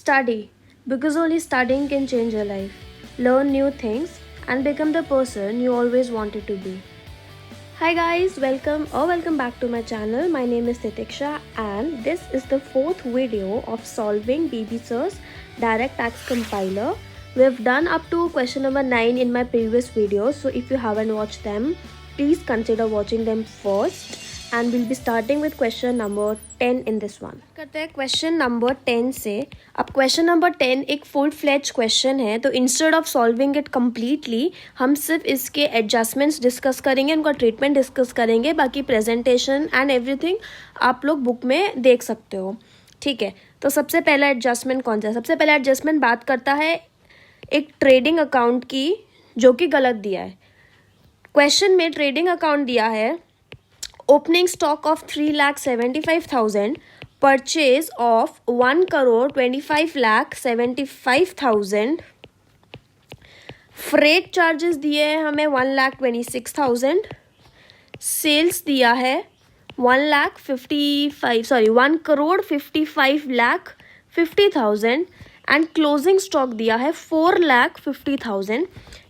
Study, because only studying can change your life. Learn new things and become the person you always wanted to be. Hi guys, welcome back to my channel. My name is Titiksha and this is the fourth video of solving BB Sir's direct tax compiler. We've done up to question number 9 in my previous videos, so if you haven't watched them, please consider watching them first. And we'll be starting with question number 10 in this one. करते हैं question number 10 से. अब question number 10 एक full fledged question है, तो instead of solving it completely हम सिर्फ इसके adjustments discuss करेंगे, उनका treatment discuss करेंगे. बाकी presentation and everything आप लोग book में देख सकते हो. ठीक है, तो सबसे पहला adjustment कौन सा है? सबसे पहला adjustment बात करता है एक ट्रेडिंग अकाउंट की जो कि गलत दिया है. क्वेश्चन में ट्रेडिंग अकाउंट दिया है opening stock of 3,75,000, purchase of 1,25,75,000, freight charges दिए हैं हमें 1,26,000, सेल्स दिया है 1,55,50,000 एंड क्लोजिंग स्टॉक दिया है 4,50,000.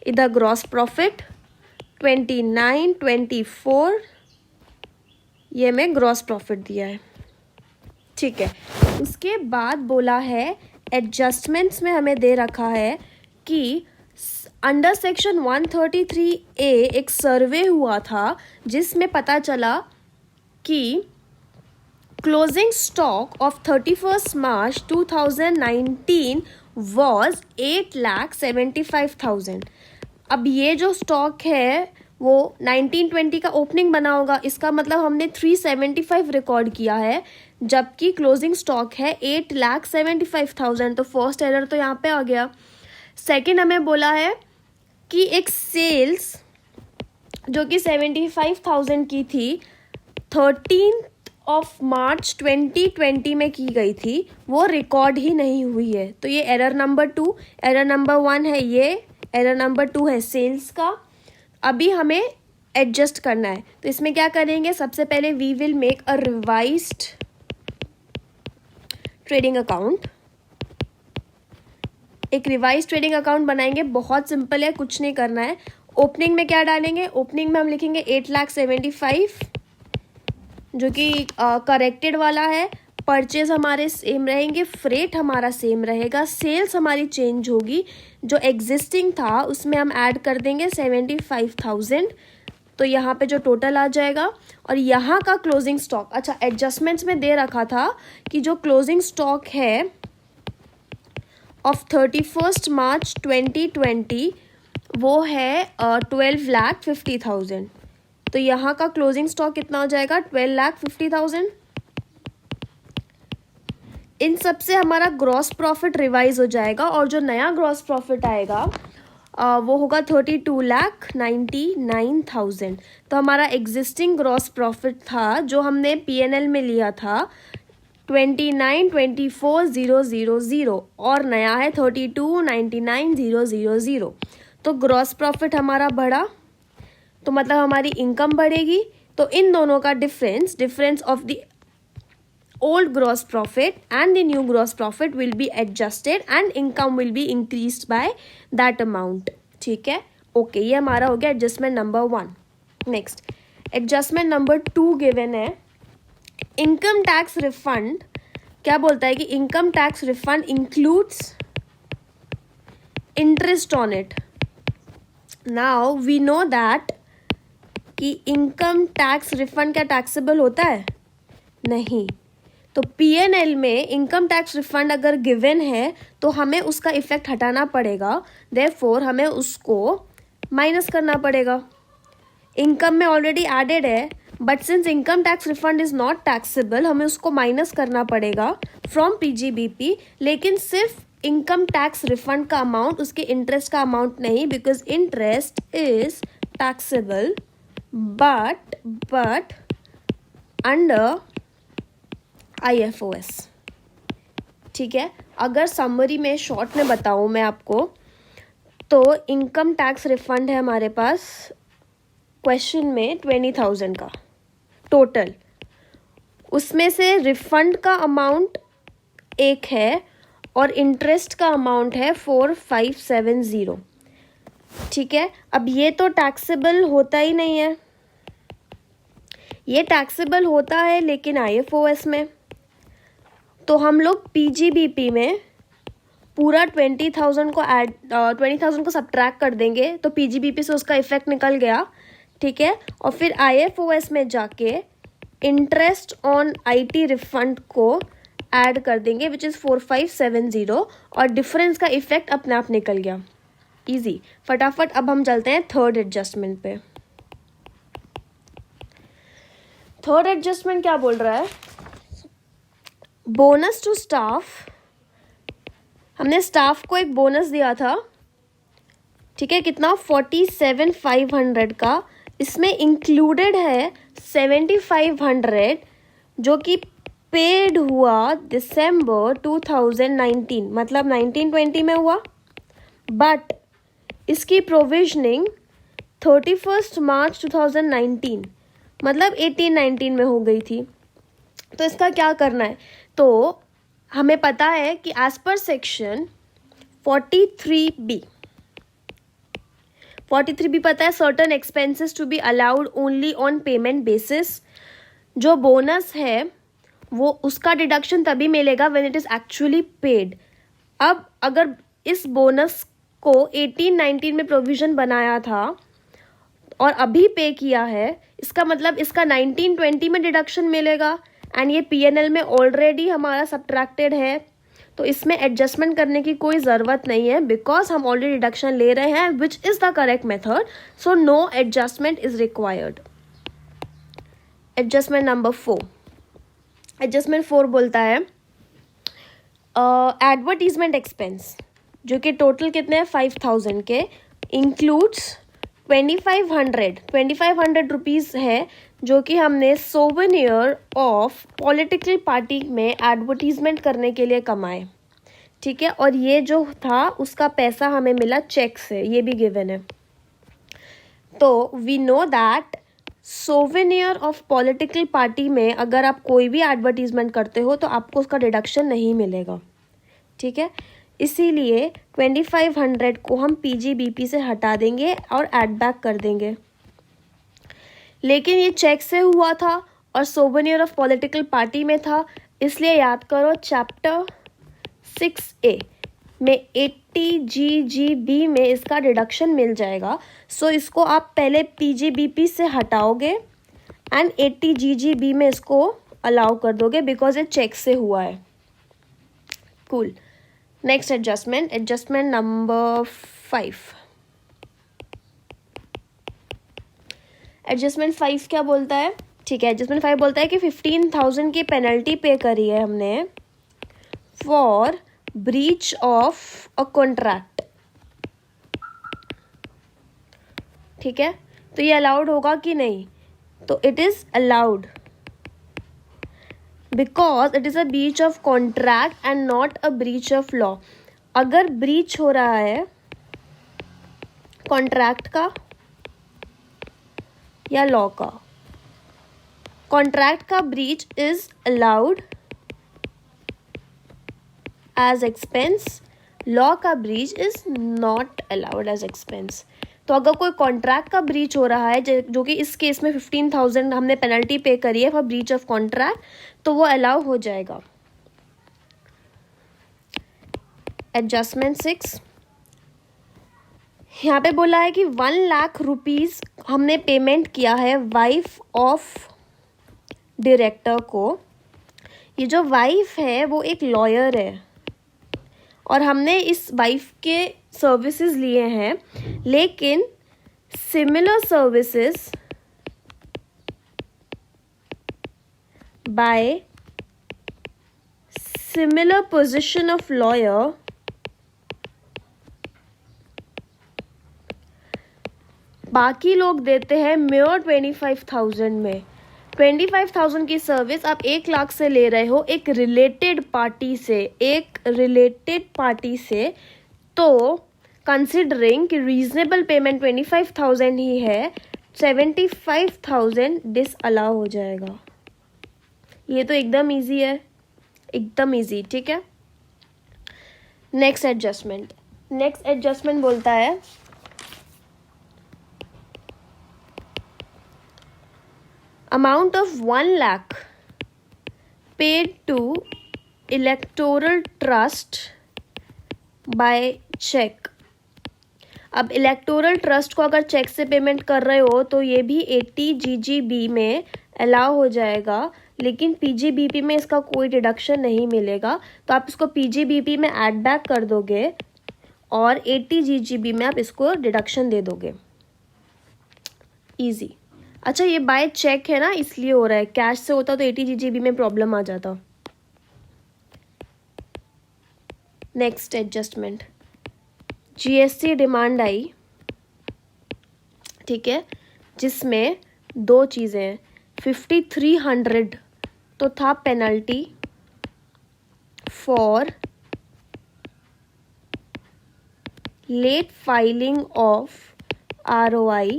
इधर ग्रॉस प्रॉफिट 29, 24 ये में ग्रॉस प्रॉफिट दिया है. ठीक है, उसके बाद बोला है एडजस्टमेंट्स में हमें दे रखा है कि अंडर सेक्शन 133A एक सर्वे हुआ था जिसमें पता चला कि closing stock of 31st March 2019 was 8,75,000. अब ये जो स्टॉक है वो 1920 का ओपनिंग बना होगा, इसका मतलब हमने 375 रिकॉर्ड किया है जबकि क्लोजिंग स्टॉक है 8,75,000. तो फर्स्ट एरर तो यहाँ पे आ गया. सेकंड हमें बोला है कि एक सेल्स जो कि 75,000 की थी 13th March 2020 में की गई थी, वो रिकॉर्ड ही नहीं हुई है. तो ये एरर नंबर 2. एरर नंबर 1 है ये, एरर नंबर 2 है सेल्स का. अभी हमें एडजस्ट करना है, तो इसमें क्या करेंगे? सबसे पहले we will make a revised trading account. एक रिवाइज ट्रेडिंग अकाउंट बनाएंगे. बहुत सिंपल है, कुछ नहीं करना है. ओपनिंग में क्या डालेंगे? ओपनिंग में हम लिखेंगे 8,75,000 जो कि करेक्टेड वाला है. परचेज हमारे सेम रहेंगे, फ्रेट हमारा सेम रहेगा, सेल्स हमारी चेंज होगी. जो एग्जिस्टिंग था उसमें हम ऐड कर देंगे 75,000, तो यहाँ पे जो टोटल आ जाएगा. और यहाँ का क्लोजिंग स्टॉक, अच्छा एडजस्टमेंट्स में दे रखा था कि जो क्लोजिंग स्टॉक है ऑफ 31st March 2020 वो है 12,50,000. तो यहाँ का क्लोजिंग स्टॉक कितना हो जाएगा? 12,50,000. इन सब से हमारा ग्रॉस प्रॉफिट रिवाइज हो जाएगा और जो नया ग्रॉस प्रॉफिट आएगा वो होगा 32,99,000. तो हमारा एग्जिस्टिंग ग्रॉस प्रॉफिट था जो हमने PNL में लिया था 29,24,000 और नया है 32,99,000. तो ग्रॉस प्रॉफिट हमारा बढ़ा, तो मतलब हमारी इनकम बढ़ेगी. तो इन दोनों का difference of the old gross profit and the new gross profit will be adjusted and income will be increased by that amount. ठीक है, ओके, ये हमारा हो गया adjustment number 1. Next adjustment number 2 given है इनकम टैक्स रिफंड. क्या बोलता है कि income tax refund includes interest on it. Now we know that कि इनकम टैक्स रिफंड क्या टैक्सेबल होता है? नहीं. तो PNL में इनकम टैक्स रिफंड अगर गिवन है तो हमें उसका इफेक्ट हटाना पड़ेगा, देयरफॉर हमें उसको माइनस करना पड़ेगा. इनकम में ऑलरेडी एडेड है, but since income tax refund is not taxable हमें उसको माइनस करना पड़ेगा फ्रॉम PGBP. लेकिन सिर्फ इनकम टैक्स रिफंड का अमाउंट, उसके इंटरेस्ट का अमाउंट नहीं, because interest is taxable but under IFOS. ठीक है, अगर समरी में शॉर्ट में बताऊँ मैं आपको, तो इनकम टैक्स रिफंड है हमारे पास क्वेश्चन में 20,000 का टोटल. उसमें से रिफंड का अमाउंट एक है और इंटरेस्ट का अमाउंट है 4570। ठीक है, अब ये तो टैक्सेबल होता ही नहीं है, ये टैक्सेबल होता है लेकिन IFOS में। तो हम लोग PGBP में पूरा 20,000 को 20,000 को सब्ट्रैक्ट कर देंगे, तो PGBP से उसका इफेक्ट निकल गया। ठीक है, और फिर IFOS में जाके इंटरेस्ट ऑन IT रिफंड को ऐड कर देंगे विच इज़ 4570, और डिफरेंस का इफेक्ट अपने आप निकल गया। इजी। फटाफट अब हम चलते हैं थर्ड एडजस्टमेंट पे। थर्ड एडजस्टमेंट क्या बोल रहा है? बोनस टू स्टाफ, हमने स्टाफ को एक बोनस दिया था। ठीक है, कितना? 47,500 का। इसमें इंक्लूडेड है 7,500 जो कि पेड हुआ दिसंबर 2019, मतलब 1920 में हुआ, बट इसकी प्रोविजनिंग 31 मार्च 2019 मतलब 18-19 में हो गई थी। तो इसका क्या करना है? तो हमें पता है कि एज पर सेक्शन 43B पता है, certain expenses to be allowed only on payment basis. जो बोनस है वो उसका डिडक्शन तभी मिलेगा when it is actually paid. अब अगर इस बोनस को 18-19 में प्रोविजन बनाया था और अभी पे किया है, इसका मतलब इसका 19-20 में डिडक्शन मिलेगा, एंड ये PNL में ऑलरेडी हमारा सब्ट्रैक्टेड है, तो इसमें एडजस्टमेंट करने की कोई ज़रूरत नहीं है बिकॉज हम ऑलरेडी डिडक्शन ले रहे हैं, which is the correct method, so no adjustment is required. Adjustment number 4, adjustment 4 बोलता है एडवर्टीजमेंट एक्सपेंस, जो कि टोटल कितने हैं 5,000 के, इंक्लूड्स 2,500 रुपीज़ है जो कि हमने सोवेनियर ऑफ पॉलिटिकल पार्टी में एडवर्टीजमेंट करने के लिए कमाए। ठीक है, और ये जो था उसका पैसा हमें मिला चेक से, ये भी गिवन है। तो we know that souvenir of political party में अगर आप कोई भी एडवर्टीजमेंट करते हो तो आपको उसका डिडक्शन नहीं मिलेगा। ठीक है, इसीलिए 2,500 को हम PGBP से हटा देंगे और ऐड बैक कर देंगे। लेकिन ये चेक से हुआ था और सोवेनियर ऑफ पॉलिटिकल पार्टी में था, इसलिए याद करो चैप्टर 6A में 80 GGB में इसका डिडक्शन मिल जाएगा। सो इसको आप पहले PGBP से हटाओगे एंड 80 GGB में इसको अलाउ कर दोगे बिकॉज ये चेक से हुआ है। Cool. Next adjustment, adjustment number 5। Adjustment 5 क्या बोलता है? ठीक है, एडजस्टमेंट 5 बोलता है कि 15,000 की पेनल्टी पे करी है हमने for breach of a contract. ठीक है, तो ये अलाउड होगा कि नहीं? तो it is allowed because it is a breach of contract and not a breach of law. अगर ब्रीच हो रहा है कॉन्ट्रैक्ट का या लॉ का, कॉन्ट्रैक्ट का breach is allowed as expense, law का breach is not allowed as expense. तो अगर कोई कॉन्ट्रैक्ट का ब्रीच हो रहा है जो कि इस केस में 15,000 हमने पेनल्टी पे करी है फॉर ब्रीच ऑफ कॉन्ट्रैक्ट, तो वो अलाउ हो जाएगा। एडजस्टमेंट 6, यहाँ पे बोला है कि 1 लाख रुपीज़ हमने पेमेंट किया है वाइफ ऑफ डायरेक्टर को। ये जो वाइफ है वो एक लॉयर है और हमने इस वाइफ के सर्विसेज लिए हैं, लेकिन similar services by similar position of lawyer बाकी लोग देते हैं मेयर 25,000 में। 25,000 की सर्विस आप 1 लाख से ले रहे हो एक रिलेटेड पार्टी से, तो कंसिडरिंग कि रीजनेबल पेमेंट 25,000 ही है, 75,000 डिसअलाउ हो जाएगा। ये तो एकदम इजी है, एकदम इजी। ठीक है, नेक्स्ट एडजस्टमेंट बोलता है amount of 1 lakh paid to electoral trust by cheque. अब इलेक्टोरल ट्रस्ट को अगर चेक से पेमेंट कर रहे हो तो ये भी 80 GGB में अलाउ हो जाएगा, लेकिन PGBP में इसका कोई डिडक्शन नहीं मिलेगा। तो आप इसको PGBP में ऐड बैक कर दोगे और 80 GGB में आप इसको डिडक्शन दे दोगे। इजी। अच्छा, ये बाय चेक है ना, इसलिए हो रहा है। कैश से होता तो 80 GGB में प्रॉब्लम आ जाता। नेक्स्ट एडजस्टमेंट, GST डिमांड आई, ठीक है, जिसमें 2 चीज़ें हैं। 5300 तो था penalty for late filing of ROI,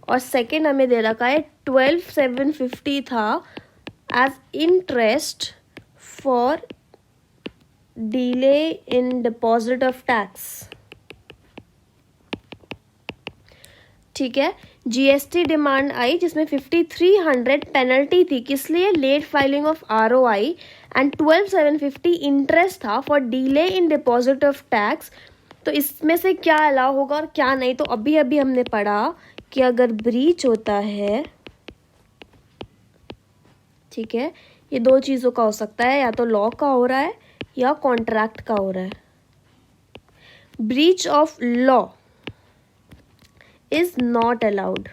और सेकेंड हमें दे रखा है 12,750 था as interest for delay in deposit of tax. ठीक है, GST डिमांड आई जिसमें 5300 पेनल्टी थी, किस लिए? Late filing of ROI, and 12,750 interest था for delay in deposit of tax. तो इसमें से क्या अलाउ होगा और क्या नहीं? तो अभी अभी हमने पढ़ा कि अगर ब्रीच होता है, ठीक है, ये 2 चीज़ों का हो सकता है, या तो लॉ का हो रहा है या कॉन्ट्रैक्ट का हो रहा है। Breach of law is not allowed,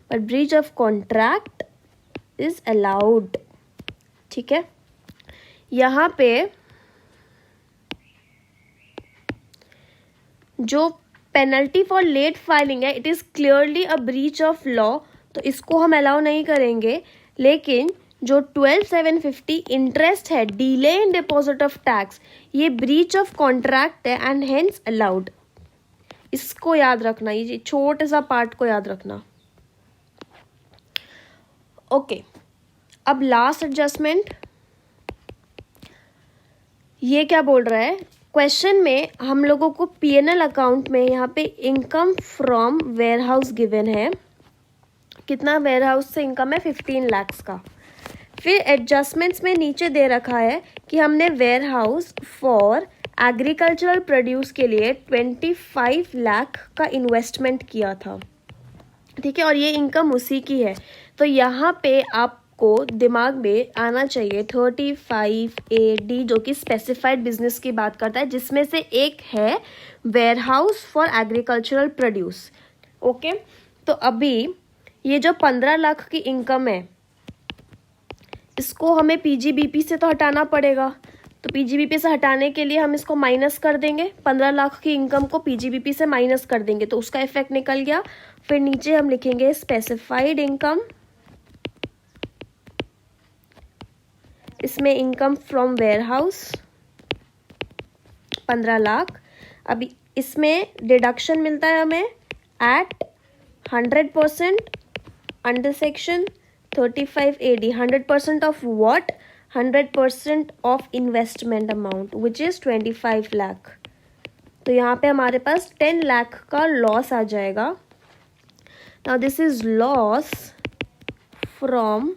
but breach of contract is allowed। ठीक है, यहाँ पे जो पेनल्टी फॉर लेट फाइलिंग है, it is clearly a breach of law, तो इसको हम अलाउ नहीं करेंगे। लेकिन जो 12,750 इंटरेस्ट है, delay in deposit of tax, ये ब्रीच ऑफ कॉन्ट्रैक्ट है एंड हेंस अलाउड। इसको याद रखना, ये छोटे सा पार्ट को याद रखना। ओके, अब लास्ट एडजस्टमेंट, ये क्या बोल रहा है? क्वेश्चन में हम लोगों को P&L अकाउंट में यहाँ पे इनकम फ्रॉम वेयरहाउस गिवन है। कितना वेयरहाउस से इनकम है? 15 लाख का। फिर एडजस्टमेंट्स में नीचे दे रखा है कि हमने वेयरहाउस फॉर एग्रीकल्चरल प्रोड्यूस के लिए 25 लाख का इन्वेस्टमेंट किया था, ठीक है, और ये इनकम उसी की है। तो यहाँ पे आपको दिमाग में आना चाहिए 35AD, जो कि स्पेसिफाइड बिजनेस की बात करता है, जिसमें से एक है warehouse for agricultural produce. Okay, तो अभी ये जो 15 लाख की इनकम है, इसको हमें PGBP से तो हटाना पड़ेगा। तो PGBP से हटाने के लिए हम इसको माइनस कर देंगे, 15 लाख की इनकम को PGBP से माइनस कर देंगे, तो उसका इफेक्ट निकल गया। फिर नीचे हम लिखेंगे स्पेसिफाइड इनकम, इसमें इनकम फ्रॉम वेयरहाउस 15 लाख। अभी इसमें डिडक्शन मिलता है हमें at 100% under section 35AD। 100% of what? 100% of investment amount which is 25 lakh. तो यहाँ पे हमारे पास 10 लाख का लॉस आ जाएगा। Now this is loss from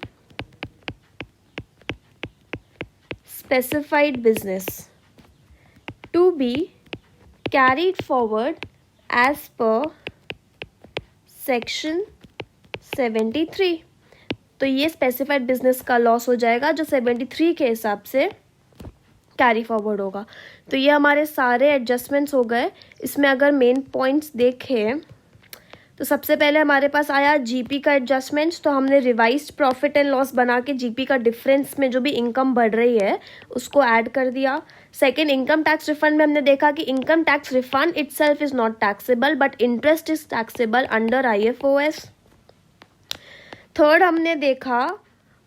specified business to be carried forward as per section 73। तो ये स्पेसिफाइड बिजनेस का लॉस हो जाएगा जो 73 के हिसाब से कैरी फॉरवर्ड होगा। तो ये हमारे सारे एडजस्टमेंट्स हो गए। इसमें अगर मेन पॉइंट्स देखें तो सबसे पहले हमारे पास आया जीपी का एडजस्टमेंट्स। तो हमने रिवाइज्ड प्रॉफिट एंड लॉस बना के जीपी का डिफरेंस में जो भी इनकम बढ़ रही है उसको ऐड कर दिया। सेकेंड, इनकम टैक्स रिफंड में हमने देखा कि income tax refund itself is not taxable but interest is taxable under IFOS। Third, हमने देखा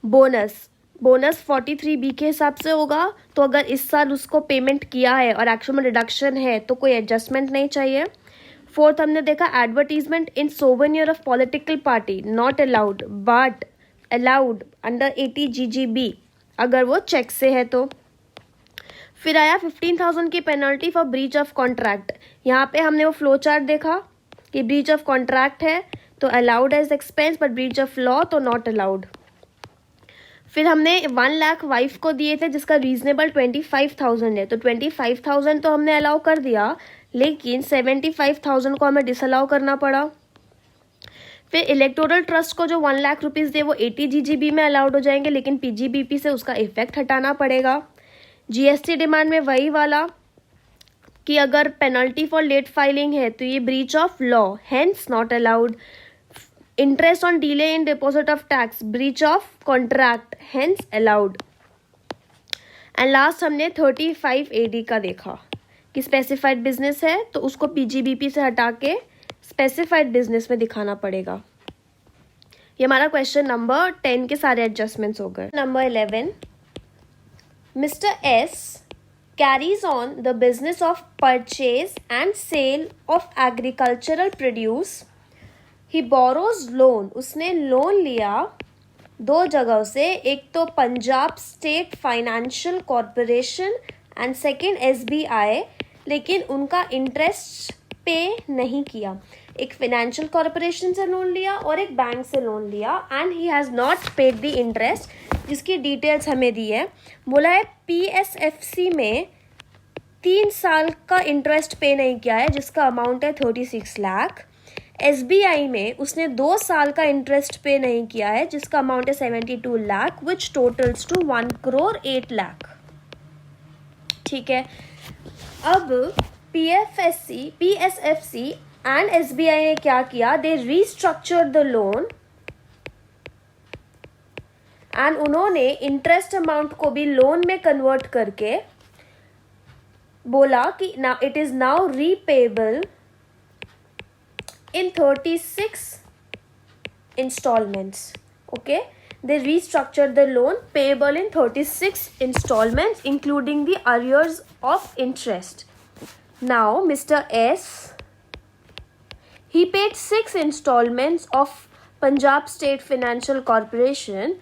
बोनस 43B के हिसाब से होगा। तो अगर इस साल उसको पेमेंट किया है और एक्चुअल में डिडक्शन है तो कोई एडजस्टमेंट नहीं चाहिए। फोर्थ, हमने देखा advertisement in souvenir of political party not allowed but allowed under 80 GGB अगर वो चेक से है तो। फिर आया 15,000 की penalty for breach of contract. यहाँ पे हमने वो फ्लो चार्ट देखा कि ब्रीच ऑफ कॉन्ट्रैक्ट है तो allowed as expense, but breach of law तो नॉट अलाउड। फिर हमने 1 लाख वाइफ को दिए थे जिसका रीजनेबल 25,000 है, तो 25,000 तो हमने अलाउ कर दिया, लेकिन 75,000 को हमें डिसअलाउ करना पड़ा। फिर इलेक्टोरल ट्रस्ट को जो 1 लाख रुपीज़ दे वो 80 GGB में अलाउड हो जाएंगे, लेकिन PGBP से उसका इफेक्ट हटाना पड़ेगा। GST डिमांड में वही वाला कि अगर पेनल्टी फॉर लेट फाइलिंग है तो ये breach of law, hence not allowed. Interest on delay in deposit of tax, breach of contract, hence allowed. And last हमने 35 AD का देखा कि स्पेसिफाइड बिजनेस है तो उसको PGBP से हटा के स्पेसिफाइड बिजनेस में दिखाना पड़ेगा। ये हमारा क्वेश्चन नंबर 10 के सारे एडजस्टमेंट्स हो गए। Number 11, mister S carries on the business of purchase and sale of agricultural produce. He borrows loan, उसने लोन लिया 2 जगह से, एक तो Punjab state financial corporation and second SBI, लेकिन उनका इंटरेस्ट पे नहीं किया। एक फाइनेंशियल कॉरपोरेशन से लोन लिया और एक बैंक से लोन लिया, and he has not paid the interest, जिसकी डिटेल्स हमें दी है। बोला है PSFC में 3 साल का इंटरेस्ट पे नहीं किया है जिसका अमाउंट है 36 लाख। SBI में उसने 2 साल का इंटरेस्ट पे नहीं किया है जिसका अमाउंट है 72 लाख, विच टोटल्स टू 1 करोड़ 8 लाख। ठीक है, अब PSFC एंड SBI ने क्या किया, दे रीस्ट्रक्चर्ड द लोन एंड उन्होंने इंटरेस्ट अमाउंट को भी लोन में कन्वर्ट करके बोला कि now it is now repayable in 36 installments. Okay, they restructured the loan payable in 36 installments including the arrears of interest. Now Mr. S, he paid 6 installments of Punjab State Financial Corporation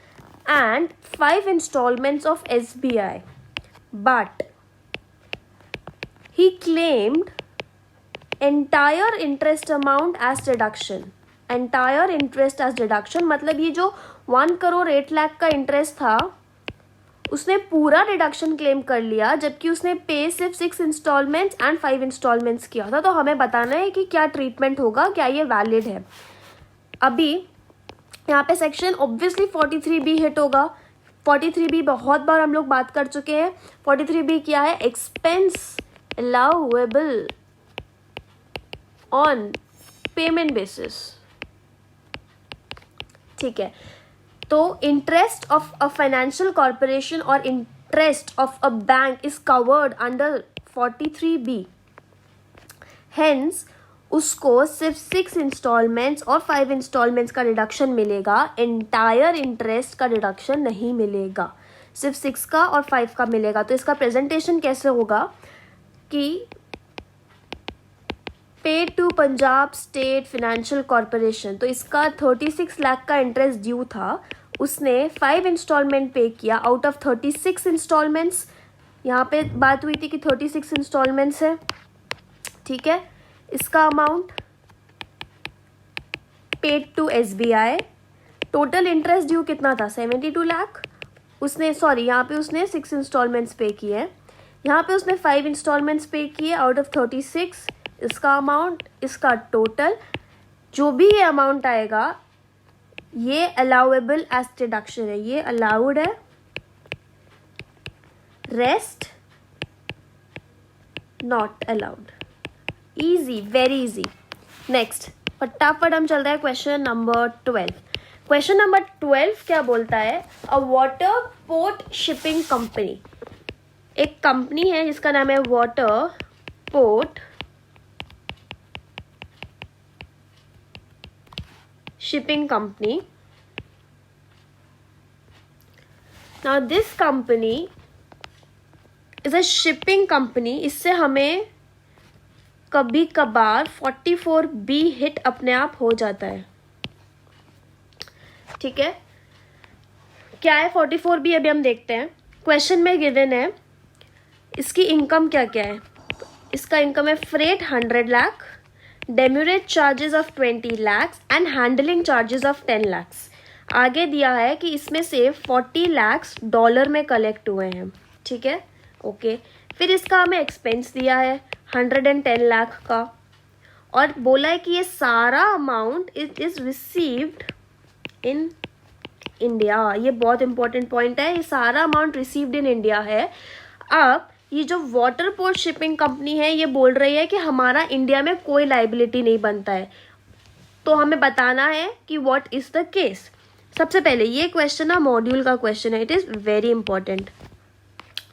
and 5 installments of SBI, but he claimed entire interest amount as deduction. Entire interest as deduction मतलब ये जो 1 करोड़ 8 लाख का interest था उसने पूरा deduction claim कर लिया, जबकि उसने पे सिर्फ 6 इंस्टॉलमेंट्स एंड 5 इंस्टॉलमेंट्स किया था। तो हमें बताना है कि क्या ट्रीटमेंट होगा, क्या ये वैलिड है। अभी यहाँ पे सेक्शन ऑब्वियसली 43B हिट होगा। 43B बहुत बार हम लोग बात कर चुके हैं। 43B क्या है, expense allowable on payment basis। ठीक है, तो interest of a financial corporation और interest of a bank is covered under 43B, hence उसको सिर्फ 6 इंस्टॉलमेंट्स और 5 इंस्टॉलमेंट्स का डिडक्शन मिलेगा, एंटायर इंटरेस्ट का डिडक्शन नहीं मिलेगा, सिर्फ 6 का और 5 का मिलेगा। तो इसका प्रेजेंटेशन कैसे होगा कि paid to Punjab state financial corporation, तो इसका 36 लाख का इंटरेस्ट ड्यू था, उसने 5 इंस्टॉलमेंट पे किया आउट ऑफ 36 इंस्टॉलमेंट्स। यहाँ पे बात हुई थी कि 36 इंस्टॉलमेंट्स है। ठीक है, इसका amount paid to SBI, total interest due कितना था 72 लाख, उसने यहाँ पे उसने 6 इंस्टॉलमेंट्स पे किए हैं, यहाँ पे उसने 5 इंस्टॉलमेंट्स पे किए आउट ऑफ 36। इसका अमाउंट, इसका टोटल जो भी ये अमाउंट आएगा ये अलाउएबल एज डिडक्शन है, ये अलाउड है, rest not allowed. Easy, very easy. Next फटाफट हम चल रहे हैं क्वेश्चन नंबर 12। क्वेश्चन नंबर 12 क्या बोलता है, अ वाटर पोर्ट शिपिंग कंपनी, एक कंपनी है जिसका नाम है water port shipping company. Now this company is a shipping company. इससे हमें कभी कभार 44B हिट अपने आप हो जाता है। ठीक है, क्या है 44B अभी हम देखते हैं। क्वेश्चन में गिवन है इसकी इनकम क्या क्या है? इसका इनकम है freight 100 lakh, demurrage charges of 20 lakhs and handling charges of 10 lakhs। आगे दिया है कि इसमें से 40 lakhs डॉलर में कलेक्ट हुए हैं, ठीक है, ओके। फिर इसका हमें एक्सपेंस दिया है 110 लाख का, और बोला है कि ये सारा amount it is received in India. ये बहुत इंपॉर्टेंट पॉइंट है, ये सारा अमाउंट रिसीव्ड इन इंडिया है। अब ये जो वाटर पोर्ट शिपिंग कंपनी है ये बोल रही है कि हमारा इंडिया में कोई लाइबिलिटी नहीं बनता है, तो हमें बताना है कि व्हाट इज द केस। सबसे पहले ये क्वेश्चन ना मॉड्यूल का क्वेश्चन है, it is very important.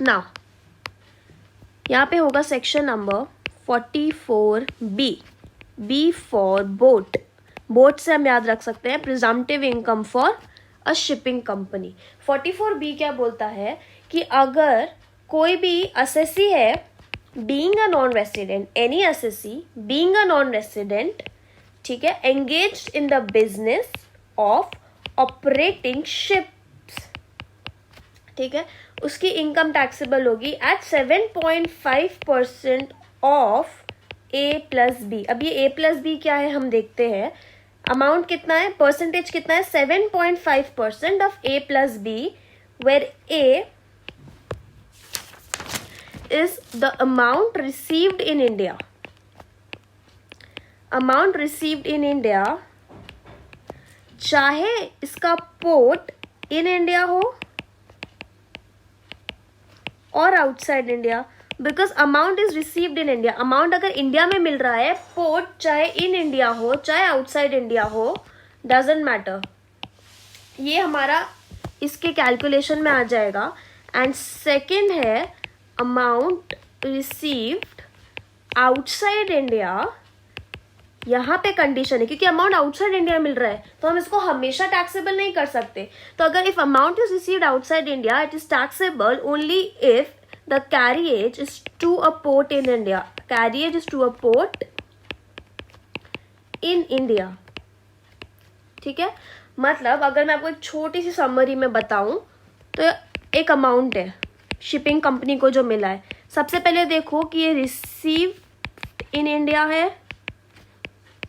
Now यहाँ पे होगा section number 44B, B for boat. Boat से हम याद रख सकते हैं presumptive income for a shipping company. 44B क्या बोलता है कि अगर कोई भी असेसी है, being a non resident, any assessee being a non resident, ठीक है, engaged in the business of operating ships, ठीक है, उसकी इनकम टैक्सेबल होगी एट 7.5% ऑफ A+B। अब ये A+B क्या है हम देखते हैं। अमाउंट कितना है, परसेंटेज कितना है, 7.5% of A+B, where A is the amount received in India. Amount received in India, चाहे इसका पोर्ट इन इंडिया हो और outside India, because amount is received in India. Amount अगर इंडिया में मिल रहा है, पोर्ट चाहे इन इंडिया हो चाहे आउटसाइड इंडिया हो, डजेंट मैटर, ये हमारा इसके कैलकुलेशन में आ जाएगा। एंड सेकेंड है अमाउंट रिसीव्ड आउटसाइड इंडिया। यहाँ पे कंडीशन है क्योंकि अमाउंट आउटसाइड इंडिया मिल रहा है तो हम इसको हमेशा टैक्सेबल नहीं कर सकते। तो अगर if amount is received outside India it is taxable only if the carriage is to a port in India. Carriage is to a port in India, ठीक है। मतलब अगर मैं आपको एक छोटी सी समरी में बताऊं तो एक अमाउंट है शिपिंग कंपनी को जो मिला है। सबसे पहले देखो कि ये रिसीव्ड इन इंडिया है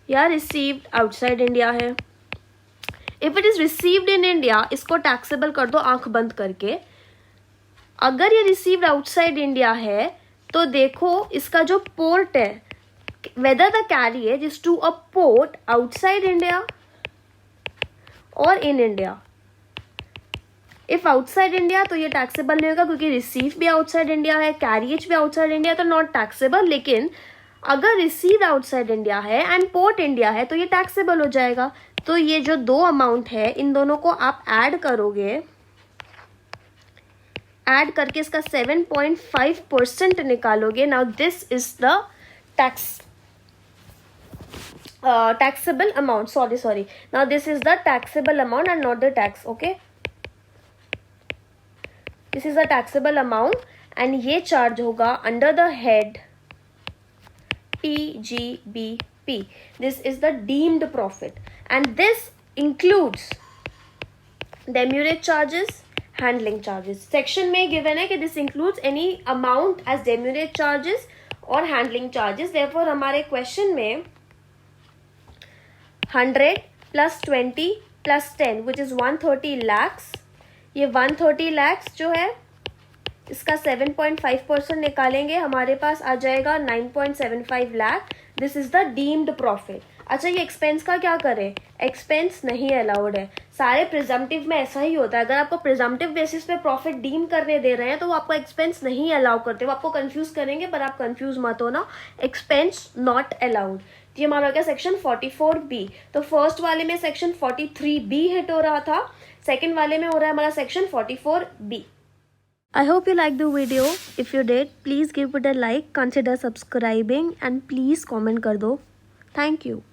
या रिसीव्ड आउटसाइड इंडिया है। If it is received in India इसको टैक्सेबल कर दो आंख बंद करके। अगर ये रिसीव्ड आउटसाइड इंडिया है तो देखो इसका जो पोर्ट है, whether the carriage is to a port outside India और in India. If outside India तो ये टैक्सेबल नहीं होगा क्योंकि रिसीव भी आउटसाइड इंडिया है, कैरिएज भी आउटसाइड इंडिया, तो नॉट टैक्सेबल। लेकिन अगर रिसीव आउटसाइड इंडिया है एंड पोर्ट इंडिया है तो ये टैक्सेबल हो जाएगा। तो ये जो दो अमाउंट है इन दोनों को आप ऐड करोगे, ऐड करके इसका 7.5% निकालोगे। Now this is the taxable amount, sorry, now this is the taxable amount and not the tax, okay, this is the taxable amount and ये charge होगा under the head TGBP. This is the deemed profit and this includes demurrage charges, handling charges. Section में given है कि this includes any amount as demurrage charges और handling charges. Therefore हमारे question में 100 plus 20 plus 10 which is 130 lakhs, ये 130 lakhs जो है इसका 7.5% निकालेंगे, हमारे पास आ जाएगा 9.75 lakh. This is the deemed profit. अच्छा ये एक्सपेंस का क्या करें, एक्सपेंस नहीं अलाउड है। सारे प्रिजम्पटिव में ऐसा ही होता है, अगर आपको प्रिजम्पटिव बेसिस पे प्रॉफिट डीम करने दे रहे हैं तो वो आपको एक्सपेंस नहीं अलाउ करते, वो आपको कंफ्यूज करेंगे, पर आप कंफ्यूज मत हो ना, एक्सपेंस नॉट अलाउड। ये हमारा हो गया सेक्शन 44B। तो फर्स्ट वाले में सेक्शन 43B हिट हो रहा था, सेकेंड वाले में हो रहा है हमारा section 44B। I hope you liked the video. If you did, please give it a like, consider subscribing and please comment कर दो. Thank you.